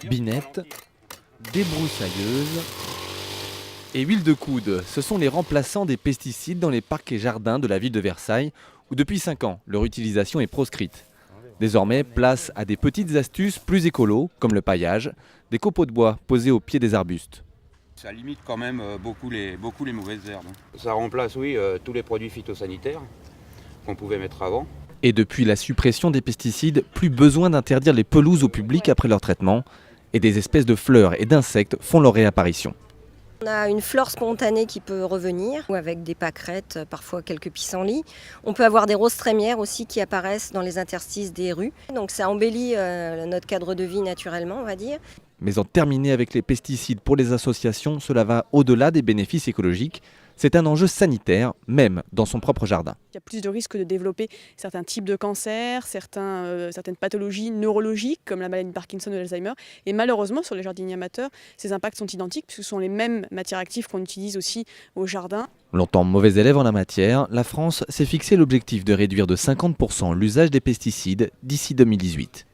Binette, débroussailleuse et huile de coude. Ce sont les remplaçants des pesticides dans les parcs et jardins de la ville de Versailles, où depuis 5 ans, leur utilisation est proscrite. Désormais, place à des petites astuces plus écolos, comme le paillage, des copeaux de bois posés au pied des arbustes. Ça limite quand même beaucoup les mauvaises herbes. Ça remplace, oui, tous les produits phytosanitaires qu'on pouvait mettre avant. Et depuis la suppression des pesticides, plus besoin d'interdire les pelouses au public après leur traitement, et des espèces de fleurs et d'insectes font leur réapparition. On a une flore spontanée qui peut revenir, ou avec des pâquerettes, parfois quelques pissenlits. On peut avoir des roses trémières aussi qui apparaissent dans les interstices des rues. Donc ça embellit notre cadre de vie naturellement, on va dire. Mais en terminer avec les pesticides pour les associations, cela va au-delà des bénéfices écologiques. C'est un enjeu sanitaire, même dans son propre jardin. Il y a plus de risques de développer certains types de cancers, certaines pathologies neurologiques comme la maladie de Parkinson ou l'Alzheimer. Et malheureusement, sur les jardiniers amateurs, ces impacts sont identiques puisque ce sont les mêmes matières actives qu'on utilise aussi au jardin. Longtemps mauvais élève en la matière, la France s'est fixé l'objectif de réduire de 50% l'usage des pesticides d'ici 2018.